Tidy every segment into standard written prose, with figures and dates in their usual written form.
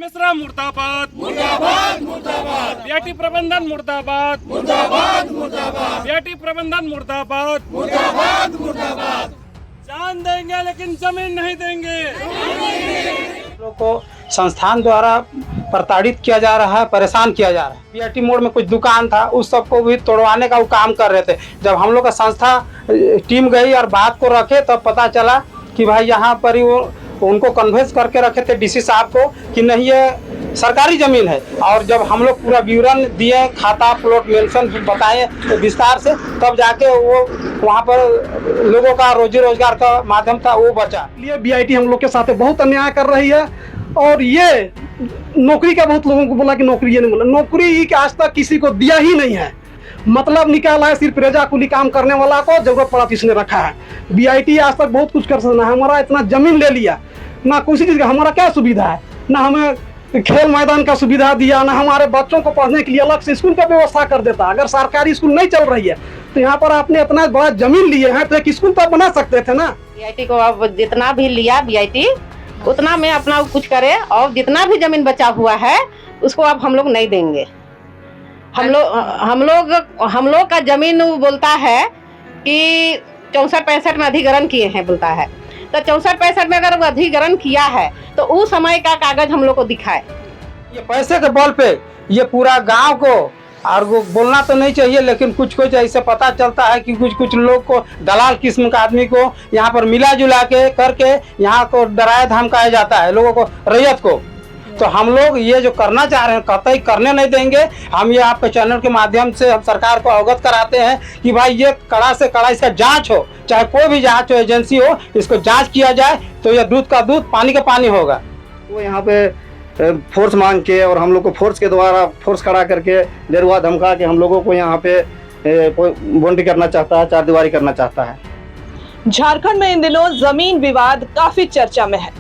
मिश्रा मुर्दाबाद, मुर्दाबाद मुर्दाबाद, बीआईटी प्रबंधन मुर्दाबाद, मुर्दाबाद मुर्दाबाद, बीआईटी प्रबंधन मुर्दाबाद, मुर्दाबाद मुर्दाबाद। जान देंगे लेकिन जमीन नहीं देंगे। लोग को संस्थान द्वारा प्रताड़ित किया जा रहा है, परेशान किया जा रहा है। बीआईटी मोड़ में कुछ दुकान था, उस सबको भी तोड़वाने का वो काम कर रहे थे। जब हम लोग का संस्था टीम गई और बात को रखे तब पता चला कि भाई यहाँ पर ही वो उनको कन्वेंस करके रखे थे डीसी साहब को कि नहीं ये सरकारी ज़मीन है। और जब हम लोग पूरा विवरण दिए, खाता प्लॉट मेंशन बताए विस्तार से, तब जाके वो वहाँ पर लोगों का रोजी रोजगार का माध्यम था वो बचा। लिए बीआईटी हम लोग के साथ बहुत अन्याय कर रही है। और ये नौकरी का बहुत लोगों को बोला कि नौकरी, ये नहीं बोला नौकरी आज तक किसी को दिया ही नहीं है। मतलब निकाला है सिर्फ रेजा कुली काम करने वाला को, जरूरत पड़ा इसने रखा है। बीआईटी आज तक बहुत कुछ कर सकता है। हमारा इतना जमीन ले लिया, ना किसी चीज़ का हमारा क्या सुविधा है, ना हमें खेल मैदान का सुविधा दिया, ना हमारे बच्चों को पढ़ने के लिए अलग से स्कूल का व्यवस्था कर देता। अगर सरकारी स्कूल नहीं चल रही है तो यहाँ पर आपने इतना बड़ा जमीन लिए हैं तो एक स्कूल तो बना सकते थे ना। बीआईटी को अब जितना भी लिया बीआईटी उतना में अपना कुछ करे, और जितना भी जमीन बचा हुआ है उसको अब हम लोग नहीं देंगे। हम लोग का जमीन बोलता है कि 64-65 में अधिग्रहण किए हैं बोलता है, तो 64-65 में अगर वो अधिग्रहण किया है तो उस समय का कागज हम लोग को दिखाए। ये पैसे के बल पे ये पूरा गांव को, और वो बोलना तो नहीं चाहिए लेकिन कुछ कुछ ऐसे पता चलता है कि कुछ लोग को, दलाल किस्म का आदमी को यहाँ पर मिला जुला के करके यहाँ को डराया धमकाया जाता है लोगों को, रैयत को। तो हम लोग ये जो करना चाह रहे हैं कतई करने नहीं देंगे। हम ये आपके चैनल के माध्यम से हम सरकार को अवगत कराते हैं कि भाई ये कड़ा से कड़ा इसका जांच हो, चाहे कोई भी जांच हो, एजेंसी हो, इसको जांच किया जाए तो ये दूध का दूध पानी का पानी होगा। वो यहाँ पे फोर्स मांग के और हम लोग को फोर्स के द्वारा फोर्स खड़ा करके डरवा धमका के हम लोगों को यहाँ पे बाउंड्री करना चाहता है, चारदीवारी करना चाहता है। झारखंड में इन दिनों जमीन विवाद काफी चर्चा में है।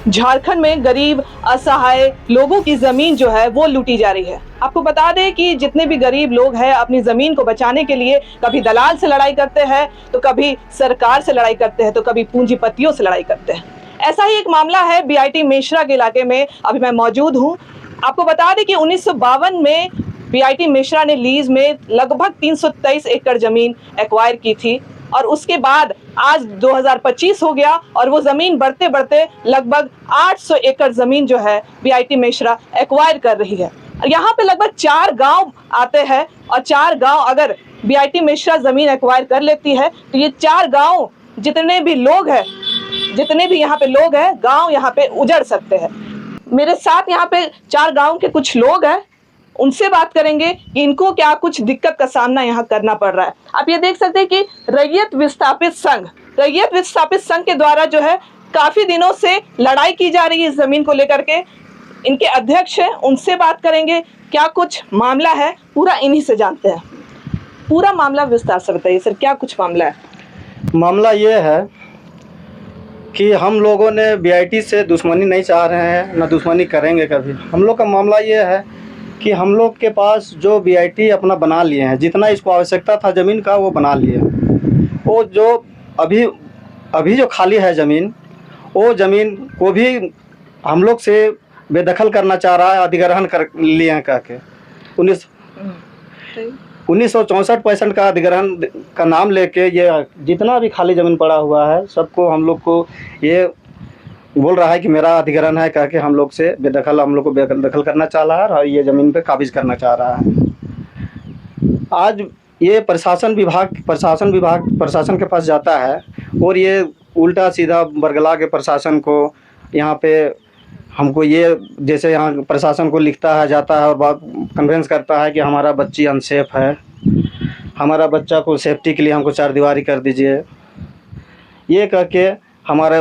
झारखंड में गरीब असहाय लोगों की जमीन जो है वो लूटी जा रही है। आपको बता दें कि जितने भी गरीब लोग हैं अपनी जमीन को बचाने के लिए कभी दलाल से लड़ाई करते हैं, तो कभी सरकार से लड़ाई करते हैं, तो कभी पूंजीपतियों से लड़ाई करते हैं। ऐसा ही एक मामला है बीआईटी मेश्रा के इलाके में अभी मैं मौजूद हूँ। आपको बता दें कि 1952 में बीआईटी मेश्रा ने लीज में लगभग 323 एकड़ जमीन एक्वायर की थी, और उसके बाद आज 2025 हो गया और वो जमीन बढ़ते बढ़ते लगभग 800 एकड़ जमीन जो है बीआईटी मेश्रा एक्वायर कर रही है। यहाँ पे लगभग 4 गांव आते हैं, और 4 गांव अगर बीआईटी मेश्रा जमीन एक्वायर कर लेती है तो ये 4 गांव जितने भी यहाँ पे लोग हैं गांव यहाँ पे उजड़ सकते हैं। मेरे साथ यहाँ पे 4 गांव के कुछ लोग हैं, उनसे बात करेंगे कि इनको क्या कुछ दिक्कत का सामना यहाँ करना पड़ रहा है। आप ये देख सकते हैं कि रैयत विस्थापित संघ के द्वारा जो है काफी दिनों से लड़ाई की जा रही है इस जमीन को लेकर के। इनके अध्यक्ष हैं, उनसे बात करेंगे क्या कुछ मामला है, पूरा इन्हीं से जानते हैं। पूरा मामला विस्तार से बताइए सर, क्या कुछ मामला है? मामला ये है कि हम लोगों ने बीआईटी से दुश्मनी नहीं चाह रहे हैं, ना दुश्मनी करेंगे कभी। हम लोग का मामला ये है कि हम लोग के पास जो बीआईटी अपना बना लिए हैं, जितना इसको आवश्यकता था ज़मीन का वो बना लिए। वो जो अभी जो खाली है ज़मीन, वो ज़मीन को भी हम लोग से बेदखल करना चाह रहा है, अधिग्रहण कर लिए हैं कह के। 1964-65 का अधिग्रहण का नाम लेके ये जितना भी खाली ज़मीन पड़ा हुआ है सबको हम लोग को ये बोल रहा है कि मेरा अधिग्रहण है कह के हम लोग से बेदखल, हम लोग को बेदखल करना चाह रहा है और ये ज़मीन पे काबिज करना चाह रहा है। आज ये प्रशासन के पास जाता है और ये उल्टा सीधा बरगला के प्रशासन को यहाँ पे हमको ये जैसे यहाँ प्रशासन को लिखता है, जाता है और बात कन्वेंस करता है कि हमारा बच्ची अनसेफ है, हमारा बच्चा को सेफ्टी के लिए हमको चारदीवारी कर दीजिए, ये कह के हमारा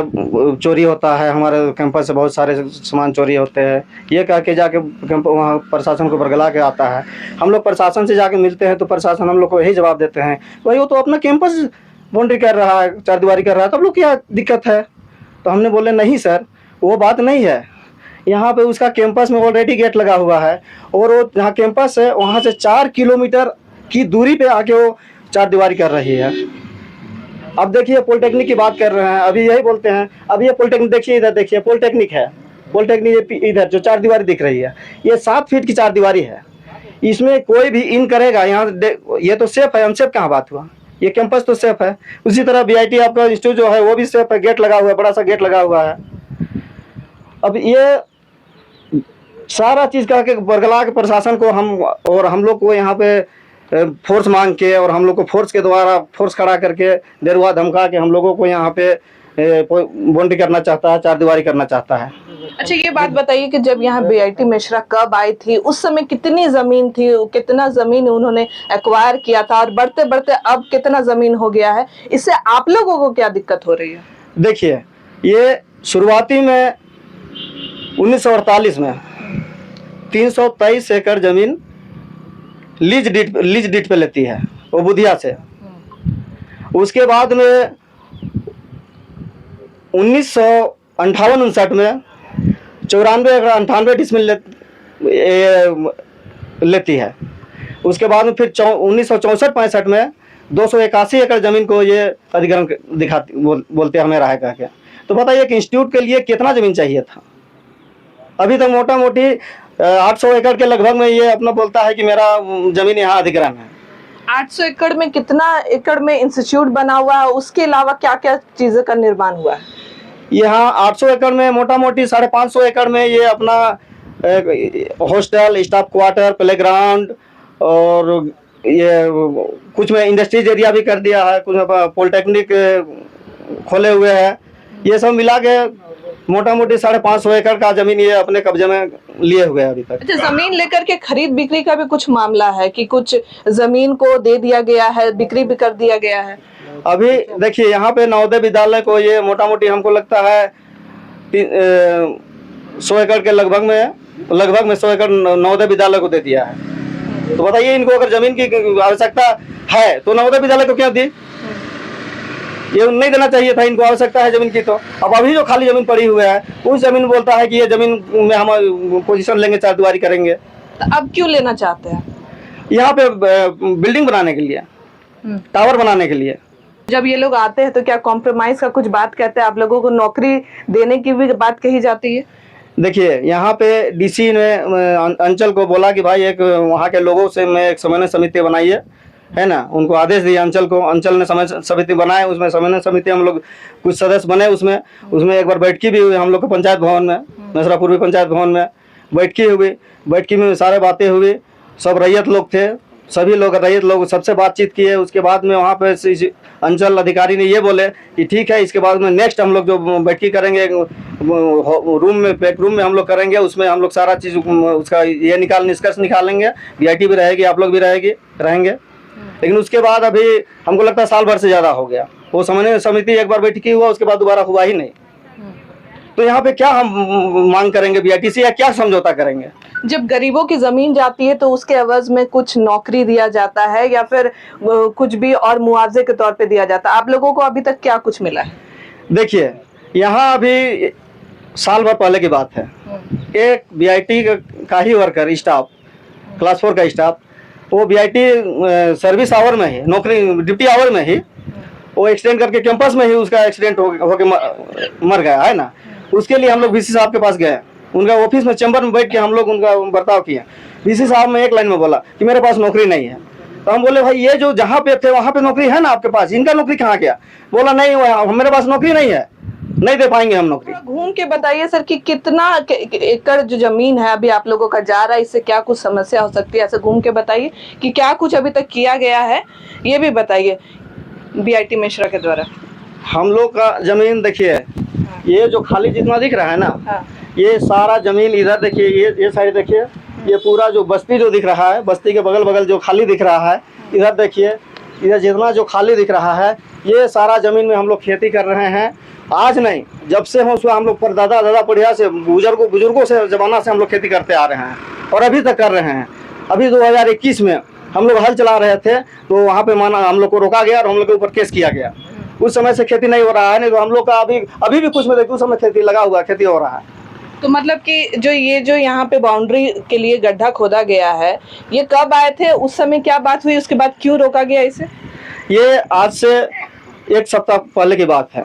चोरी होता है, हमारे कैंपस से बहुत सारे सामान चोरी होते हैं, ये कह के जाके वहाँ प्रशासन को बरगला के आता है। हम लोग प्रशासन से जाके मिलते हैं तो प्रशासन हम लोग को यही जवाब देते हैं, भाई वो तो अपना कैंपस बाउंड्री कर रहा है, चारदीवारी कर रहा है, तो हम लोग क्या दिक्कत है? तो हमने बोले नहीं सर, वो बात नहीं है। यहाँ पे उसका कैंपस में ऑलरेडी गेट लगा हुआ है और वो जहाँ कैंपस है वहाँ से 4 किलोमीटर की दूरी पे आके वो चारदीवारी कर रही है। अब देखिए पॉलिटेक्निक की बात कर रहे हैं, अभी यही बोलते हैं, अब ये पॉलिटेक्निक देखिए, इधर देखिए पॉलिटेक्निक है, पॉलिटेक्निक इधर जो 4 दीवारी दिख रही है, ये 7 फीट की 4 दीवारी है। इसमें कोई भी इन करेगा, यहाँ ये तो सेफ है, अनसेफ कहाँ बात हुआ, ये कैंपस तो सेफ है। उसी तरह बीआईटी आपका इंस्टीट्यूट जो है वो भी सेफ है, गेट लगा हुआ है, बड़ा सा गेट लगा हुआ है। अब ये सारा चीज़ कह के बरगला के प्रशासन को हम लोग को यहाँ पे फोर्स मांग के और हम लोग को फोर्स के द्वारा फोर्स खड़ा करके डरवा धमका के हम लोगों को यहाँ पे बॉन्डी करना चाहता है, 4 दीवारी करना चाहता है। अच्छा, ये बात बताइए कि जब यहाँ बीआईटी मिश्रा कब आई थी, उस समय कितनी जमीन थी, कितना जमीन उन्होंने एक्वायर किया था, और बढ़ते बढ़ते अब कितना जमीन हो गया है, इससे आप लोगों को क्या दिक्कत हो रही है? देखिए, ये शुरुआती में 1948 में 323 एकड़ जमीन लीज डीड पे लेती है वो बुधिया से। उसके बाद में 1958-59 में 94-98 डिसमिल लेती है। उसके बाद में फिर 1964-65 में 281 एकड़ जमीन को ये अधिग्रहण बोलते हमें रहा कह के। तो बताइए कि इंस्टीट्यूट के लिए कितना जमीन चाहिए था? अभी तक मोटा मोटी 800 एकड़ के लगभग में ये अपना बोलता है कि मेरा जमीन यहाँ अधिग्रहण है। 800 एकड़ में कितना एकड़ में इंस्टीट्यूट बना हुआ है, उसके अलावा क्या क्या चीजें का निर्माण हुआ है? यहाँ 800 एकड़ में मोटा मोटी 550 एकड़ में ये अपना हॉस्टल, स्टाफ क्वार्टर, प्लेग्राउंड और ये कुछ में इंडस्ट्रीज एरिया भी कर दिया है, कुछ में पॉलिटेक्निक खोले हुए हैं। ये सब मिला के मोटा मोटी 550 एकड़ का जमीन ये अपने कब्जे में लिए हुए हैं अभी तक। अच्छा, जमीन लेकर के खरीद बिक्री का भी कुछ मामला है कि कुछ जमीन को दे दिया गया है, बिक्री भी कर दिया गया है? अभी देखिए, यहाँ पे नवोदय विद्यालय को ये मोटा मोटी हमको लगता है 100 एकड़ के लगभग में 100 एकड़ नवोदय विद्यालय को दे दिया है। तो बताइए, इनको अगर जमीन की आवश्यकता है तो नवोदय विद्यालय को क्या दी? ये नहीं देना चाहिए था, इनको आवश्यकता है जमीन की। तो अब अभी जो खाली जमीन पड़ी हुई है उस जमीन बोलता है कि ये जमीन में हम पोजीशन लेंगे, 4 दीवारी करेंगे। तो अब क्यों लेना चाहते हैं? यहाँ पे बिल्डिंग बनाने के लिए, टावर बनाने के लिए। जब ये लोग आते हैं तो क्या कॉम्प्रोमाइज का कुछ बात कहते हैं? आप लोगों को नौकरी देने की भी बात कही जाती है? देखिए, यहाँ पे डीसी ने अंचल को बोला कि भाई एक वहाँ के लोगों से मैं एक समन्वय समिति बनाइए, है ना। उनको आदेश दिया अंचल को, अंचल ने समन्वय समिति बनाए। उसमें समन्वय समिति हम लोग कुछ सदस्य बने। उसमें एक बार बैठकी भी हुई हम लोग को पंचायत भवन में, मेसरा पूर्वी पंचायत भवन में बैठकी हुई। बैठकी में सारे बातें हुई, सब रैयत लोग थे, सभी लोग रैयत लोग सबसे बातचीत किए। उसके बाद में वहाँ पे अंचल अधिकारी ने ये बोले कि ठीक है, इसके बाद में नेक्स्ट हम लोग जो बैठकी करेंगे रूम में, पैक रूम में हम लोग करेंगे। उसमें हम लोग सारा चीज़ उसका ये निष्कर्ष निकालेंगे। बीआईटी भी रहेगी, आप लोग भी रहेंगे। लेकिन उसके बाद अभी हमको लगता है साल भर से ज़्यादा हो गया। वो समन्वय समिति एक बार बैठकी हुआ, उसके बाद दोबारा हुआ ही नहीं। तो यहाँ पे क्या हम मांग करेंगे बीआईटी से, या क्या समझौता करेंगे? जब गरीबों की जमीन जाती है तो उसके एवज में कुछ नौकरी दिया जाता है या फिर कुछ भी और मुआवजे के तौर पे दिया जाता है? आप लोगों को अभी तक क्या कुछ मिला है? देखिए, यहाँ अभी साल भर पहले की बात है, एक बीआईटी का ही वर्कर स्टाफ, क्लास 4 का स्टाफ, वो बीआईटी सर्विस आवर में ही, नौकरी ड्यूटी आवर में ही वो एक्सीडेंट करके कैंपस में ही उसका एक्सीडेंट होके मर गया, है ना। उसके लिए हम लोग वीसी साहब के पास गए, उनका ऑफिस में चैम्बर में बैठ के हम लोग उनका बर्ताव किया। वीसी साहब ने एक लाइन में बोला कि मेरे पास नौकरी नहीं है। तो हम बोले भाई, ये जो जहाँ पे थे वहाँ पे नौकरी है ना आपके पास, इनका नौकरी कहाँ गया? बोला नहीं, मेरे पास नौकरी नहीं है, नहीं दे पाएंगे हम नौकरी। घूम के बताइए सर कि कितना एकड़ जो जमीन है अभी आप लोगों का जा रहा है, इससे क्या कुछ समस्या हो सकती है? ऐसे घूम के बताइए कि क्या कुछ अभी तक किया गया है, ये भी बताइए बीआईटी मिश्रा के द्वारा। हम लोग का जमीन देखिए, ये जो खाली जितना दिख रहा है ना, ये सारा जमीन इधर देखिए, ये साइड देखिए, ये पूरा जो बस्ती जो दिख रहा है, बस्ती के बगल बगल जो खाली दिख रहा है, इधर देखिए, इधर जितना जो खाली दिख रहा है, ये सारा जमीन में हम लोग खेती कर रहे हैं। आज नहीं, जब से हम लोग पर दादा बढ़िया से बुजुर्गों से जमाना से हम लोग खेती करते आ रहे हैं और अभी तक कर रहे हैं। अभी 2021 में हम लोग हल चला रहे थे तो वहाँ पे माना हम लोग को रोका गया और हम लोग के ऊपर केस किया गया। उस समय से खेती नहीं हो रहा है, नहीं तो हम लोग का अभी भी कुछ में देखिए उस समय खेती लगा हुआ, खेती हो रहा है। तो मतलब कि जो यहाँ पे बाउंड्री के लिए गड्ढा खोदा गया है, ये कब आए थे? उस समय क्या बात हुई? उसके बाद क्यों रोका गया इसे? ये आज से 1 सप्ताह पहले की बात है।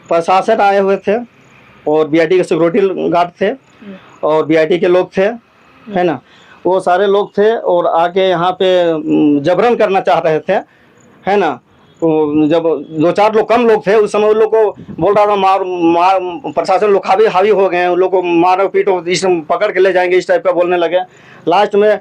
प्रशासन आए हुए थे, और बीआईटी के सिक्योरिटी गार्ड थे और बीआईटी के लोग थे, है ना, वो सारे लोग थे और आके यहाँ पे जबरन करना चाह रहे थे, है ना। तो जब 2-4 लोग कम लोग थे उस समय उन लोग को बोल रहा था मार प्रशासन लोग हावी हो गए हैं, उन लोग को मारो पीटो, इस पकड़ के ले जाएंगे, इस टाइप का बोलने लगे। लास्ट में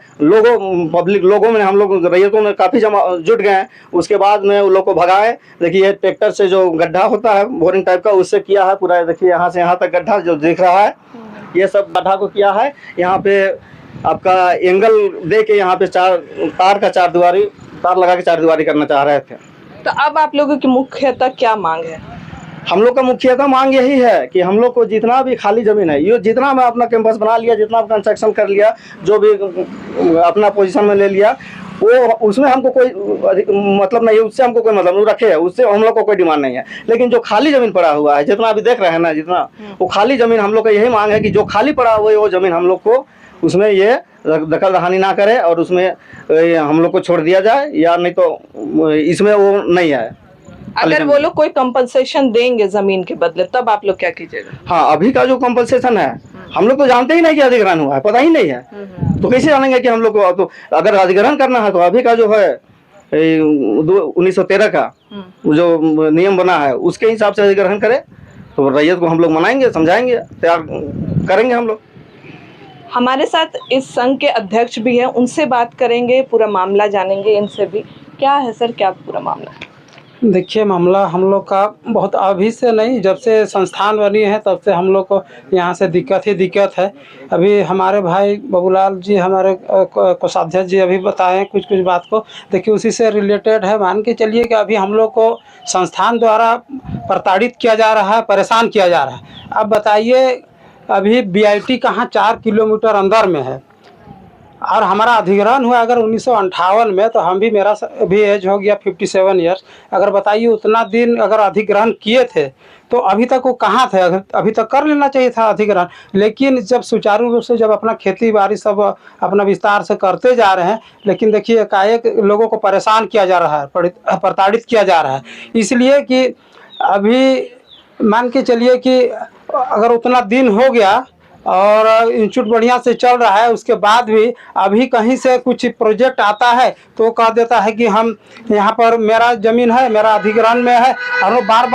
पब्लिक लोगों में हम लोग रैयतों में काफ़ी जुट गए हैं। उसके बाद में उन लोग को भगाए। देखिए ट्रैक्टर से जो गड्ढा होता है बोरिंग टाइप का, उससे किया है पूरा। देखिए यहाँ से यहाँ तक गड्ढा जो दिख रहा है, ये सब गड्ढा को किया है। यहाँ पे आपका एंगल दे के यहाँ पे तार लगा के 4 दीवारी करना चाह रहे थे। तो अब आप लोगों की मुख्यतः क्या मांग है? हम लोग का मुख्यतः मांग यही है कि हम लोग को जितना भी खाली जमीन है, ये जितना मैं अपना कैंपस बना लिया, जितना कंस्ट्रक्शन कर लिया, जो भी अपना पोजीशन में ले लिया, वो उसमें हमको कोई मतलब नहीं है, उससे हमको कोई मतलब नहीं रखे है, उससे हम लोग को कोई डिमांड नहीं है। लेकिन जो खाली जमीन पड़ा हुआ है, जितना अभी देख रहे हैं ना, जितना वो खाली जमीन, हम लोग का यही मांग है कि जो खाली पड़ा हुआ है वो जमीन हम लोग को उसमें ये दखल दहानी ना करे और उसमें हम लोग को छोड़ दिया जाए, या नहीं तो इसमें वो नहीं है। अगर वो लोग कोई कंपनसेशन देंगे जमीन के बदले, तब आप लोग क्या कीजिएगा? हाँ, अभी का जो कंपनसेशन है हम लोग तो जानते ही नहीं कि अधिग्रहण हुआ है, पता ही नहीं है, तो कैसे जानेंगे कि हम लोग को? तो अगर अधिग्रहण करना है तो अभी का जो है 1913 का जो नियम बना है उसके हिसाब से अधिग्रहण करे, तो रैयत को हम लोग मनाएंगे, समझाएंगे, तैयार करेंगे हम लोग। हमारे साथ इस संघ के अध्यक्ष भी हैं, उनसे बात करेंगे, पूरा मामला जानेंगे इनसे भी। क्या है सर, क्या पूरा मामला? देखिए, मामला हम लोग का बहुत अभी से नहीं, जब से संस्थान बनी है तब से हम लोग को यहाँ से दिक्कत है। अभी हमारे भाई बाबूलाल जी, हमारे कोषाध्यक्ष जी अभी बताएं कुछ बात को। देखिए, उसी से रिलेटेड है। मान के चलिए कि अभी हम लोग को संस्थान द्वारा प्रताड़ित किया जा रहा है, परेशान किया जा रहा है। अब बताइए, अभी बीआईटी कहाँ 4 किलोमीटर अंदर में है और हमारा अधिग्रहण हुआ अगर 1958 में, तो हम भी, मेरा भी एज हो गया 57 ईयर्स। अगर बताइए उतना दिन अगर अधिग्रहण किए थे तो अभी तक वो कहाँ थे? अभी तक कर लेना चाहिए था अधिग्रहण। लेकिन जब सुचारू रूप से जब अपना खेती बाड़ी सब अपना विस्तार से करते जा रहे हैं, लेकिन देखिए एकाएक लोगों को परेशान किया जा रहा है, प्रताड़ित किया जा रहा है। इसलिए कि अभी मान के चलिए कि अगर उतना दिन हो गया और इंस्टीट्यूट बढ़िया से चल रहा है, उसके बाद भी अभी कहीं से कुछ प्रोजेक्ट आता है तो कह देता है कि हम यहाँ पर मेरा ज़मीन है, मेरा अधिग्रहण में है, और वो बार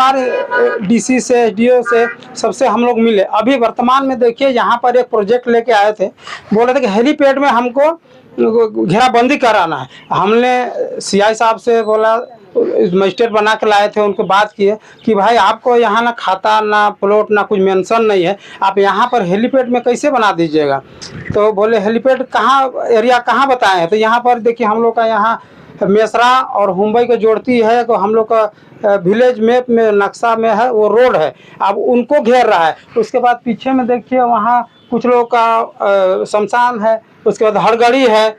डीसी से, एसडीओ से, सबसे हम लोग मिले। अभी वर्तमान में देखिए यहाँ पर एक प्रोजेक्ट लेके आए थे, बोल रहे थे कि हेलीपैड में हमको घेराबंदी कराना है। हमने सीआई साहब से बोला, मजिस्ट्रेट बना के लाए थे, उनको बात किए कि भाई आपको यहाँ ना खाता ना प्लॉट ना कुछ मेंशन नहीं है, आप यहाँ पर हेलीपैड में कैसे बना दीजिएगा? तो बोले हेलीपैड कहाँ, एरिया कहाँ बताए हैं? तो यहाँ पर देखिए हम लोग का यहाँ मेसरा और मुंबई को जोड़ती है, तो हम लोग का विलेज मैप में नक्शा में है, वो रोड है, अब उनको घेर रहा है। उसके बाद पीछे में देखिए वहाँ कुछ लोग का शमशान है, उसके बाद हड़गड़ी है,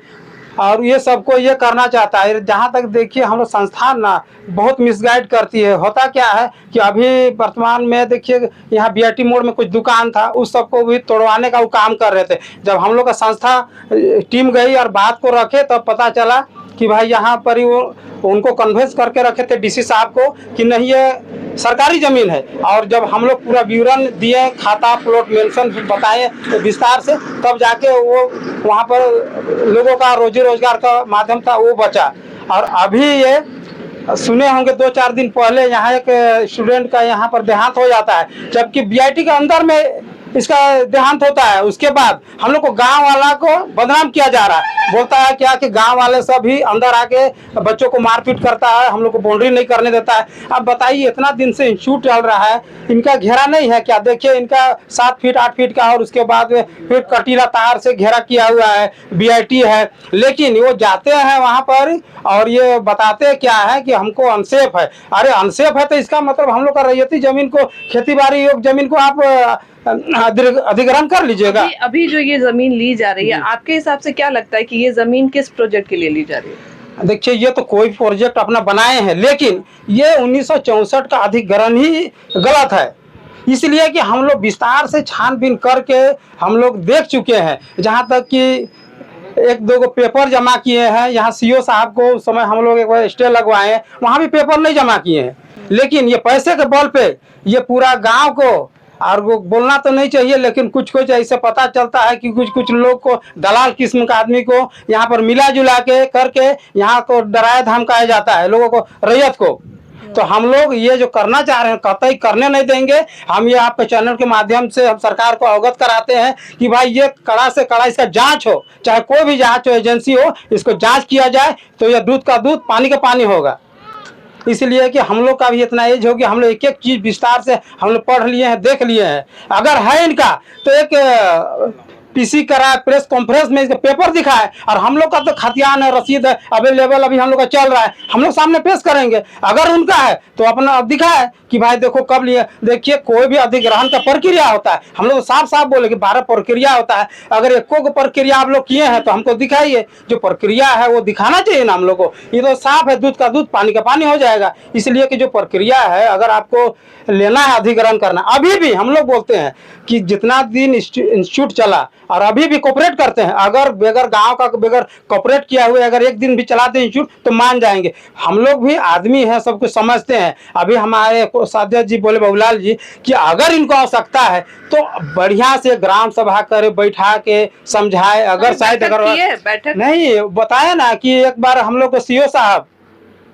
और ये सबको ये करना चाहता है। जहाँ तक देखिए हम लोग संस्थान ना बहुत मिसगाइड करती है। होता क्या है कि अभी वर्तमान में देखिए यहाँ बीआईटी मोड़ में कुछ दुकान था, उस सबको भी तोड़वाने का वो काम कर रहे थे। जब हम लोग का संस्था टीम गई और बात को रखे, तब पता चला कि भाई यहाँ पर ही वो उनको कन्वेंस करके रखे थे डीसी साहब को कि नहीं ये सरकारी ज़मीन है। और जब हम लोग पूरा विवरण दिए, खाता प्लॉट मेंशन बताए विस्तार से, तब जाके वो वहाँ पर लोगों का रोजी रोजगार का माध्यम था वो बचा। और अभी ये सुने होंगे 2-4 दिन पहले यहाँ एक स्टूडेंट का यहाँ पर देहांत हो जाता है, जबकि बीआईटी के अंदर में इसका देहांत होता है। उसके बाद हम लोग को गांव वाला को बदनाम किया जा रहा है, बोलता है क्या कि गांव वाले सब ही अंदर आके बच्चों को मारपीट करता है, हम लोग को बाउंड्री नहीं करने देता है। अब बताइए इतना दिन से इंस्टीट्यूट चल रहा है, इनका घेरा नहीं है क्या? देखिए इनका 7 फीट 8 फीट का, और उसके बाद फिर कटीला तार से घेरा किया हुआ है, बीआईटी है। लेकिन वो जाते हैं वहाँ पर और ये बताते क्या है कि हमको अनसेफ है। अरे अनसेफ है तो इसका मतलब हम लोग का रैयती जमीन को, खेती बाड़ी योग्य जमीन को आप अधिग्रहण कर लीजिएगा। अभी जो ये जमीन ली जा रही है, आपके हिसाब से क्या लगता है कि ये जमीन किस प्रोजेक्ट के लिए ली जा रही है? देखिए ये तो कोई प्रोजेक्ट अपना बनाए हैं, लेकिन ये 1964 का अधिग्रहण ही गलत है। इसलिए कि हम लोग विस्तार से छानबीन करके हम लोग देख चुके हैं, जहाँ तक कि 1-2 पेपर जमा किए हैं। यहाँ सीओ साहब को उस समय हम लोग एक बार स्टे लगवाए हैं, वहाँ भी पेपर नहीं जमा किए हैं। लेकिन ये पैसे के बल पे ये पूरा गांव को और वो बोलना तो नहीं चाहिए, लेकिन कुछ कुछ ऐसे पता चलता है कि कुछ कुछ लोग को दलाल किस्म का आदमी को यहाँ पर मिला जुला के करके यहाँ को डराया धमकाया जाता है लोगों को, रैयत को। तो हम लोग ये जो करना चाह रहे हैं कतई करने नहीं देंगे। हम ये आपके चैनल के माध्यम से हम सरकार को अवगत कराते हैं कि भाई ये कड़ा से कड़ा इसका जांच हो, चाहे कोई भी जांच हो एजेंसी हो, इसको जांच किया जाए तो ये दूध का दूध पानी का पानी होगा। इसलिए कि हम लोग का भी इतना एज हो कि हम लोग एक एक चीज विस्तार से हम लोग पढ़ लिए हैं, देख लिए हैं। अगर है इनका तो एक पीसी करा, प्रेस कॉन्फ्रेंस में इसका पेपर दिखाए, और हम लोग का तो खतियान है, रसीद है अवेलेबल, अभी हम लोग का चल रहा है, हम लोग सामने पेश करेंगे। अगर उनका है तो अपना दिखाए कि भाई देखो कब लिए। देखिए कोई भी अधिग्रहण का प्रक्रिया होता है, हम लोग साफ साफ बोले कि 12 प्रक्रिया होता है। अगर एको को प्रक्रिया आप लोग किए हैं तो हमको दिखाइए, जो प्रक्रिया है वो दिखाना चाहिए ना हम लोग को। ये तो साफ है, दूध का दूध पानी का पानी हो जाएगा। इसलिए कि जो प्रक्रिया है, अगर आपको लेना है अधिग्रहण करना, अभी भी हम लोग बोलते हैं कि जितना दिन इंस्टीट्यूट चला और अभी भी कोऑपरेट करते हैं, अगर बगैर गांव का बगैर कोऑपरेट किया हुए अगर एक दिन भी चलाते हैं इंस्टीट्यूट तो मान जाएंगे। हम लोग भी आदमी हैं, सब कुछ समझते हैं। अभी हमारे साध्य जी बोले, बाबूलाल जी, कि अगर इनको आवश्यकता है तो बढ़िया से ग्राम सभा करे, बैठा के समझाए। अगर शायद अगर बैठक नहीं बताया ना कि एक बार हम लोग को सीओ साहब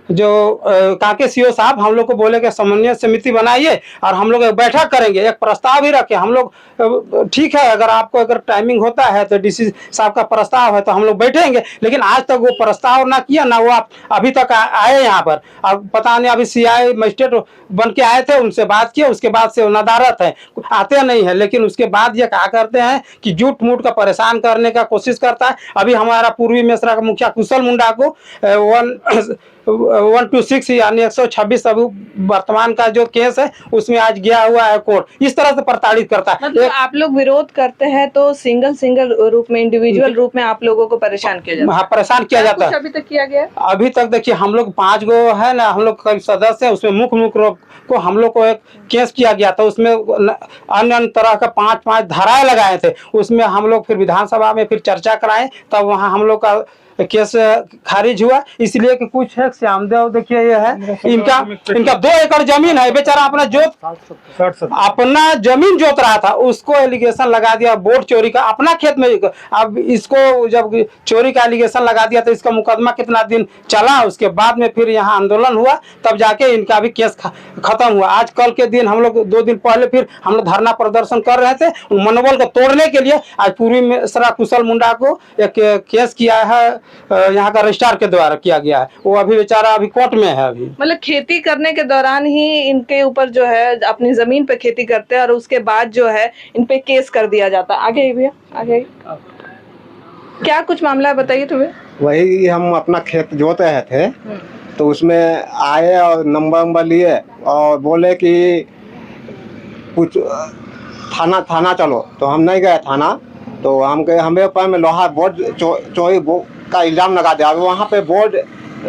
जो काके सीओ साहब हम लोग को बोले कि समन्वय समिति बनाइए और हम लोग एक बैठक करेंगे, एक प्रस्ताव भी रखे। हम लोग ठीक है, अगर आपको अगर टाइमिंग होता है तो डीसी साहब का प्रस्ताव है तो हम लोग बैठेंगे। लेकिन आज तक वो प्रस्ताव ना किया ना वो आप अभी तक आए यहाँ पर। अब पता नहीं, अभी CI मजिस्ट्रेट बन के आए थे, उनसे बात किया, उसके बाद से नदारत है, आते नहीं है। लेकिन उसके बाद ये क्या करते हैं कि झूठ मूठ का परेशान करने का कोशिश करता है। अभी हमारा पूर्वी मेसरा का मुखिया कुशल मुंडा को 126 यानी 126 अभी वर्तमान का जो केस है उसमें आज गया हुआ है कोर्ट। इस तरह से प्रताड़ित करता है। मतलब आप लोग विरोध करते हैं तो सिंगल रूप में, इंडिविजुअल रूप में आप लोगों को परेशान किया जाता है? हाँ, परेशान किया जाता है। अभी तक किया गया? अभी तक देखिए हम लोग 5 गो है ना, हम लोग कई सदस्य हैं, उसमें मुख्य को हम लोग को एक केस किया गया था। उसमें अन्य तरह का 5 धाराएं लगाए थे। उसमें हम लोग फिर विधानसभा में फिर चर्चा कराए, तब वहाँ हम लोग का केस खारिज हुआ। इसलिए कि कुछ है श्यामदेव, देखिए ये है इनका 2 एकड़ जमीन है, बेचारा अपना अपना जमीन जोत रहा था, उसको एलिगेशन लगा दिया बोर्ड चोरी का अपना खेत में। अब इसको जब चोरी का एलिगेशन लगा दिया तो इसका मुकदमा कितना दिन चला, उसके बाद में फिर यहाँ आंदोलन हुआ, तब जाके इनका भी केस खत्म हुआ। आज कल के दिन हम लोग 2 दिन पहले फिर हम लोग धरना प्रदर्शन कर रहे थे मनोबल को तोड़ने के लिए। आज पूर्वी मेसरा कुशल मुंडा को एक केस किया है, यहाँ का रजिस्ट्रार के द्वारा किया गया है। वो अभी बेचारा अभी कोर्ट में है। अभी मतलब खेती करने के दौरान ही इनके ऊपर जो है, अपनी जमीन पे खेती करते हैं और उसके बाद जो है इन पे केस कर दिया जाता है। आगे भैया आगे क्या कुछ मामला है बताइए तुम्हें? वही हम अपना खेत जोत रहे थे तो उसमें आए और नंबर लिए और बोले कि कुछ थाना चलो, तो हम नहीं गए थाना। तो हम गए, हमें ऊपर में लोहा बोर्ड चोरी का इल्ज़ाम लगा दिया। वहाँ पे बोर्ड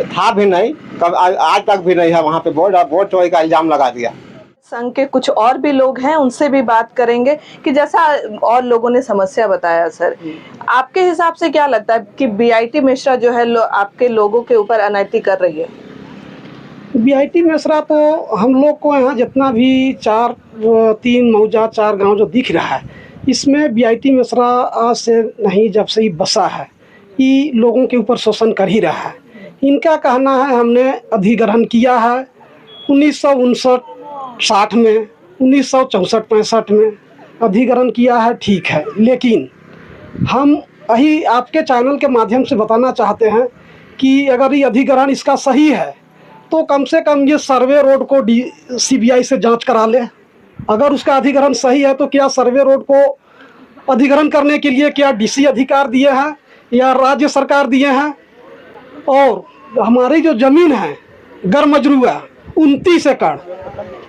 था भी नहीं, कब आज तक भी नहीं है वहाँ पे बोर्ड, और बोर्ड चोरी का इल्ज़ाम लगा दिया। संघ के कुछ और भी लोग हैं, उनसे भी बात करेंगे कि जैसा और लोगों ने समस्या बताया। सर, आपके हिसाब से क्या लगता है कि BIT मिश्रा जो है आपके लोगों के ऊपर अनैतिक कर रही है? BIT मिश्रा तो हम लोग को यहाँ जितना भी 3 मौजा 4 गांव जो दिख रहा है, इसमें BIT मिश्रा आज से नहीं, जब से ही बसा है, ये लोगों के ऊपर शोषण कर ही रहा है। इनका कहना है हमने अधिग्रहण किया है 1959-60 में, 1964-65 में अधिग्रहण किया है, ठीक है। लेकिन हम यही आपके चैनल के माध्यम से बताना चाहते हैं कि अगर ये अधिग्रहण इसका सही है तो कम से कम ये सर्वे रोड को CBI से जांच करा ले। अगर उसका अधिग्रहण सही है तो क्या सर्वे रोड को अधिग्रहण करने के लिए क्या DC अधिकार दिए हैं या राज्य सरकार दिए हैं? और हमारी जो ज़मीन है गरमजरुआ 29 एकड़,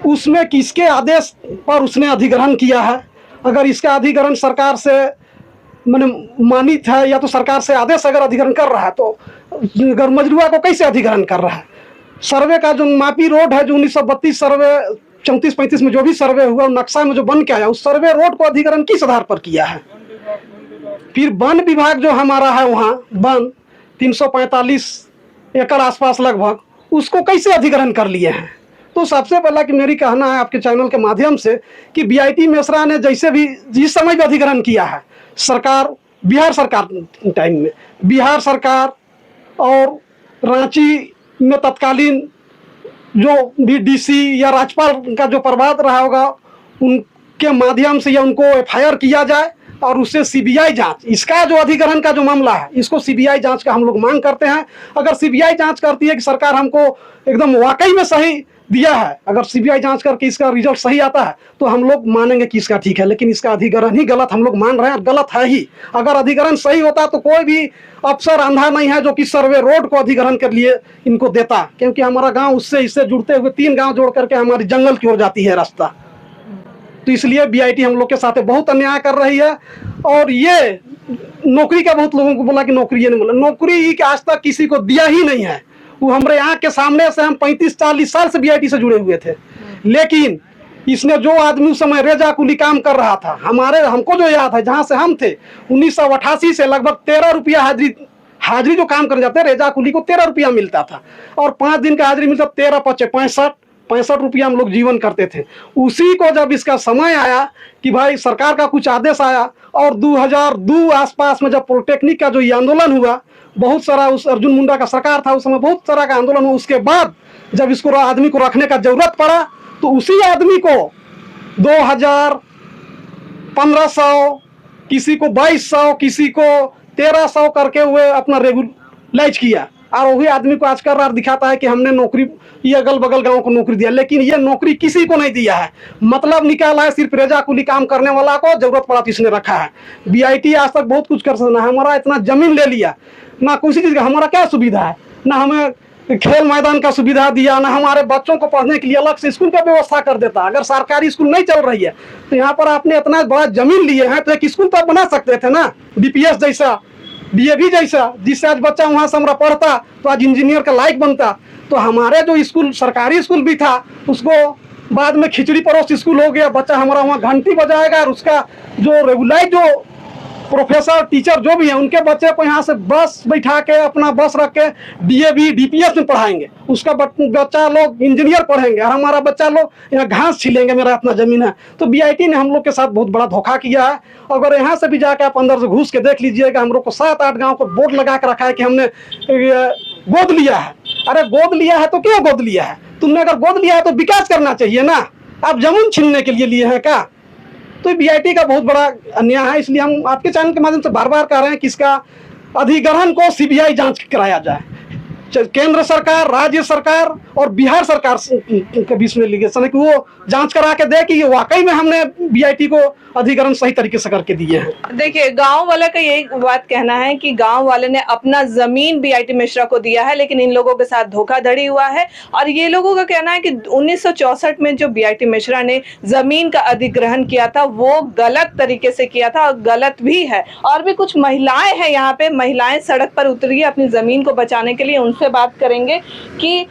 उसमें किसके आदेश पर उसने अधिग्रहण किया है? अगर इसका अधिग्रहण सरकार से मैंने मानित है या तो सरकार से आदेश अगर अधिग्रहण कर रहा है तो गरमजरुआ को कैसे अधिग्रहण कर रहा है? सर्वे का जो मापी रोड है, जो 1932 सर्वे 34-35 में जो भी सर्वे हुआ, नक्शा में जो बन के आया, उस सर्वे रोड को अधिग्रहण किस आधार पर किया है? फिर वन विभाग जो हमारा है, वहाँ वन 345 एकड़ आसपास लगभग, उसको कैसे अधिग्रहण कर लिए हैं? तो सबसे पहला कि मेरी कहना है आपके चैनल के माध्यम से कि बीआईटी मेसरा ने जैसे भी जिस समय भी अधिग्रहण किया है सरकार, बिहार सरकार टाइम में, बिहार सरकार और रांची में तत्कालीन जो भी डीसी या राज्यपाल का जो प्रभाव रहा होगा उनके माध्यम से या उनको एफआईआर किया जाए और उससे सीबीआई जांच, इसका जो अधिग्रहण का जो मामला है इसको सीबीआई जांच का हम लोग मांग करते हैं। अगर सीबीआई जांच करती है कि सरकार हमको एकदम वाकई में सही दिया है, अगर सीबीआई जांच करके इसका रिजल्ट सही आता है तो हम लोग मानेंगे कि इसका ठीक है, लेकिन इसका अधिग्रहण ही गलत हम लोग मान रहे हैं और गलत है ही। अगर अधिग्रहण सही होता तो कोई भी अफसर अंधा नहीं है जो कि सर्वे रोड को अधिग्रहण के लिए इनको देता, क्योंकि हमारा गाँव उससे इससे जुड़ते हुए 3 गाँव जोड़ करके हमारी जंगल की ओर जाती है रास्ता। तो इसलिए बीआईटी हम लोग के साथ बहुत अन्याय कर रही है। और ये नौकरी का बहुत लोगों को बोला कि नौकरी ये नहीं बोला, नौकरी आज तक किसी को दिया ही नहीं है। वो हमारे यहाँ के सामने से हम 35-40 साल से बीआईटी से जुड़े हुए थे, लेकिन इसने जो आदमी उस समय रेजा कुली काम कर रहा था, हमको जो याद है जहाँ से हम थे 1988 से लगभग 13 रुपया हाजिरी जो काम कर जाते रेजा कुली को 13 रुपया मिलता था और 5 दिन का हाजिरी मिलता 13 65 रुपया हम लोग जीवन करते थे। उसी को जब इसका समय आया कि भाई सरकार का कुछ आदेश आया और 2002 आसपास में जब पॉलिटेक्निक का जो ये आंदोलन हुआ, बहुत सारा उस अर्जुन मुंडा का सरकार था उस समय, बहुत सारा का आंदोलन हुआ। उसके बाद जब इसको आदमी को रखने का जरूरत पड़ा तो उसी आदमी को 2000, 1500, किसी को 2200, किसी को 1300 करके हुए अपना रेगुलाइज किया और वही आदमी को आज कर रहा दिखाता है कि हमने नौकरी ये अगल बगल गांव को नौकरी दिया, लेकिन ये नौकरी किसी को नहीं दिया है। मतलब निकाला है सिर्फ रेजा कुली काम करने वाला को, जरूरत पड़ा तो इसने रखा है। बीआईटी आज तक बहुत कुछ कर सकता है, हमारा इतना जमीन ले लिया, ना किसी चीज़ का हमारा क्या सुविधा है, ना हमें खेल मैदान का सुविधा दिया, ना हमारे बच्चों को पढ़ने के लिए अलग से स्कूल का व्यवस्था कर देता। अगर सरकारी स्कूल नहीं चल रही है तो यहाँ पर आपने इतना बड़ा जमीन लिए हैं तो एक स्कूल तो आप बना सकते थे ना, डीपीएस जैसा, डीएवी जैसा, जिससे आज बच्चा वहाँ से हमारा पढ़ता तो आज इंजीनियर का लायक बनता। तो हमारे जो स्कूल सरकारी स्कूल भी था उसको बाद में खिचड़ी परोस स्कूल हो गया, बच्चा हमारा वहाँ घंटी बजाएगा और उसका जो रेगुलाइज जो प्रोफेसर टीचर जो भी है उनके बच्चे को यहाँ से बस बैठा के अपना बस रख के डीएवी डीपीएस में पढ़ाएंगे, उसका बच्चा लोग इंजीनियर पढ़ेंगे और हमारा बच्चा लोग यहाँ घास छिलेंगे। मेरा इतना जमीन है। तो बीआईटी ने हम लोग के साथ बहुत बड़ा धोखा किया है। अगर यहाँ से भी जाके आप अंदर से घुस के देख लीजिएगा, हम लोग को 7-8 गाँव को बोर्ड लगा के रखा है कि हमने गोद लिया है। अरे गोद लिया है तो क्यों गोद लिया है? तुमने अगर गोद लिया है तो विकास करना चाहिए ना, आप जमीन छीनने के लिए लिए हैं क्या? तो बीआईटी का बहुत बड़ा अन्याय है। इसलिए हम आपके चैनल के माध्यम से बार बार कह रहे हैं कि इसका अधिग्रहण को सीबीआई जांच कराया जाए। केंद्र सरकार, राज्य सरकार और बिहार सरकार के बीच में लिगेशन है कि वो जांच करा के दे कि वाकई में हमने बीआईटी को अधिग्रहण सही तरीके से करके दिए हैं। देखिए, गांव वाले का यही बात कहना है कि गांव वाले ने अपना जमीन बीआईटी मिश्रा को दिया है, लेकिन इन लोगों के साथ धोखाधड़ी हुआ है। और ये लोगों का कहना है कि 1964 में जो बीआईटी मिश्रा ने जमीन का अधिग्रहण किया था वो गलत तरीके से किया था और गलत भी है। और भी कुछ महिलाएं हैं यहाँ पे, महिलाएं सड़क पर उतरी है अपनी जमीन को बचाने के लिए। उनसे बात करेंगे कि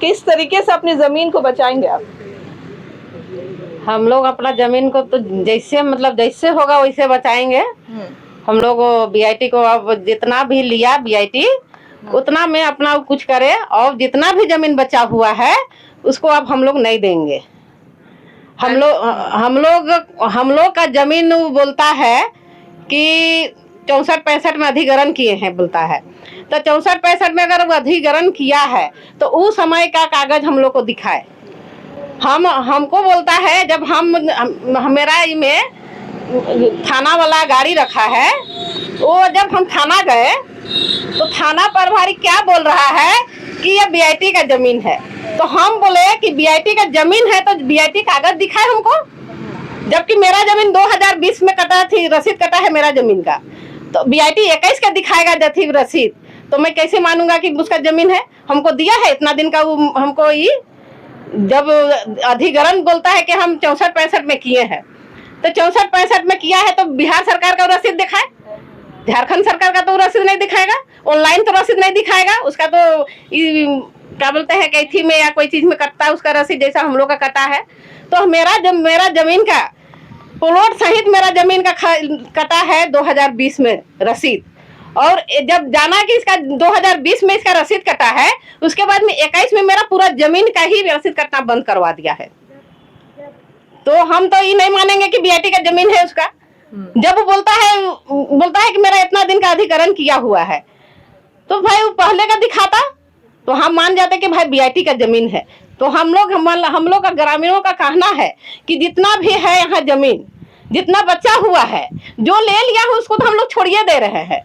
किस तरीके से अपनी जमीन को बचाएंगे आप। हम लोग अपना जमीन को तो जैसे होगा वैसे बचाएंगे। हम लोग बीआईटी को अब जितना भी लिया बीआईटी उतना में अपना कुछ करे, और जितना भी जमीन बचा हुआ है उसको अब हम लोग नहीं देंगे। हम लोग का जमीन बोलता है कि 64-65 में अधिग्रहण किए हैं बोलता है, तो 64-65 में अगर वो अधिग्रहण किया है तो उस समय का कागज हम लोग को दिखाए। हमको बोलता है जब मेरा में थाना वाला गाड़ी रखा है, वो जब हम थाना गए तो थाना प्रभारी क्या बोल रहा है कि ये बीआईटी का जमीन है। तो हम बोले कि बीआईटी का जमीन है तो बीआईटी कागज दिखाए हमको, जबकि मेरा जमीन 2020 में कटा थी, रसीद कटा है मेरा जमीन का। तो बीआईटी 21 का दिखाएगा जथी रसीद, तो मैं कैसे मानूंगा कि उसका जमीन है? हमको दिया है इतना दिन का। वो हमको ये जब अधिग्रहण बोलता है कि हम 64-65 में किए हैं, तो 64-65 में किया है तो बिहार सरकार का रसीद दिखाए, झारखंड सरकार का तो रसीद नहीं दिखाएगा, ऑनलाइन तो रसीद नहीं दिखाएगा, उसका तो क्या बोलते हैं कैथी में या कोई चीज में कटता है उसका रसीद, जैसा हम लोग का कटा है। तो मेरा जमीन का प्लॉट सहित मेरा जमीन का कटा है 2020 में रसीद, और जब जाना कि इसका 2020 में इसका रसीद कटा है, उसके बाद में 21 में मेरा पूरा जमीन का ही रसीद कटना बंद करवा दिया है। तो हम तो ये नहीं मानेंगे कि बीआईटी का जमीन है उसका। जब वो बोलता है कि मेरा इतना दिन का अधिग्रहण किया हुआ है, तो भाई वो पहले का दिखाता तो हम मान जाते कि भाई बीआईटी का जमीन है। तो हम लोग का ग्रामीणों का कहना है कि जितना भी है यहाँ जमीन, जितना बच्चा हुआ है, जो ले लिया है उसको तो हम लोग छोड़िए दे रहे हैं,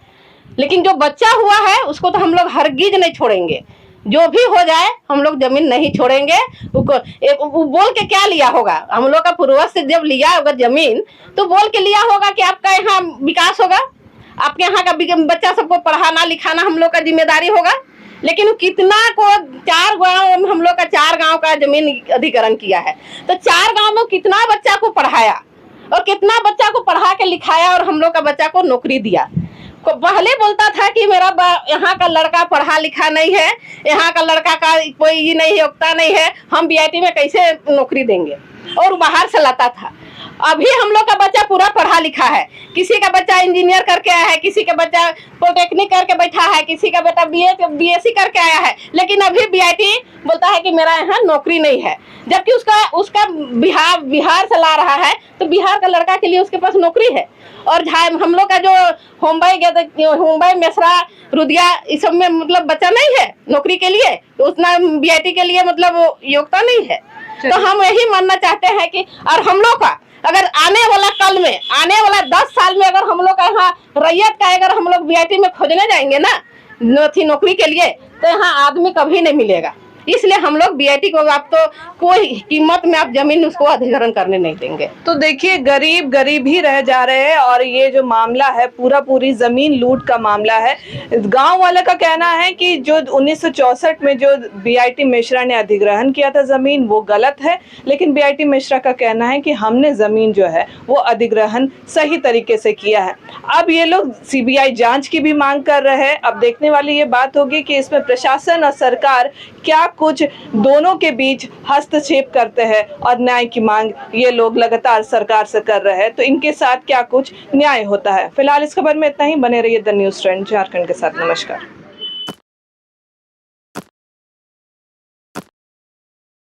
लेकिन जो बच्चा हुआ है उसको तो हम लोग हरगिज नहीं छोड़ेंगे। जो भी हो जाए हम लोग जमीन नहीं छोड़ेंगे। वो बोल के क्या लिया होगा, हम लोग का पूर्वज से जब लिया होगा जमीन तो बोल के लिया होगा कि आपका यहाँ विकास होगा, आपके यहाँ का बच्चा सबको पढ़ाना लिखाना हम लोग का जिम्मेदारी होगा। लेकिन वो कितना को 4 गांव, हम लोग का 4 गांव का जमीन अधिग्रहण किया है, तो 4 गांव में कितना बच्चा को पढ़ाया और कितना बच्चा को पढ़ा के लिखाया और हम लोग का बच्चा को नौकरी दिया। पहले बोलता था कि मेरा यहाँ का लड़का पढ़ा लिखा नहीं है, यहाँ का लड़का का कोई ये नहीं योग्यता नहीं है, हम बीआईटी में कैसे नौकरी देंगे, और बाहर से लाता था। अभी हम लोग का बच्चा पूरा पढ़ा लिखा है, किसी का बच्चा इंजीनियर करके आया है, किसी का बच्चा पॉलिटेक्निक करके बैठा है, किसी का बेटा बीएससी करके आया है, लेकिन अभी बीआईटी बोलता है कि मेरा यहाँ नौकरी नहीं है, जबकि उसका बिहार से ला रहा है, तो बिहार का लड़का के लिए उसके पास नौकरी है। और हम लोग का जो मुंबई मेसरा रुदिया इस सब में मतलब बच्चा नहीं है नौकरी के लिए, तो उतना बीआईटी के लिए मतलब योग्यता नहीं है। तो हम यही मानना चाहते हैं कि और हम लोग का अगर आने वाला कल में, आने वाला 10 साल में अगर हम लोग का यहाँ रैयत का अगर हम लोग बीआईटी में खोजने जाएंगे ना नौकरी के लिए, तो यहाँ आदमी कभी नहीं मिलेगा। इसलिए हम लोग बीआईटी को आप तो कोई कीमत में आप जमीन उसको अधिग्रहण करने नहीं देंगे। तो देखिए गरीब ही रह जा रहे हैं, और ये जो मामला है पूरी जमीन लूट का मामला है। गांव वाले का कहना है कि जो 1964 में जो बीआईटी मिश्रा ने अधिग्रहण किया था जमीन, वो गलत है, लेकिन बीआईटी मिश्रा का कहना है कि हमने जमीन जो है वो अधिग्रहण सही तरीके से किया है। अब ये लोग सीबीआई जांच की भी मांग कर रहे हैं। अब देखने वाली ये बात होगी कि इसमें प्रशासन और सरकार क्या कुछ दोनों के बीच हस्तक्षेप करते हैं, और न्याय की मांग ये लोग लगातार सरकार से कर रहे हैं, तो इनके साथ क्या कुछ न्याय होता है। फिलहाल इस खबर में इतना ही। बने रहिए द न्यूज़ ट्रेंड झारखंड के साथ। नमस्कार।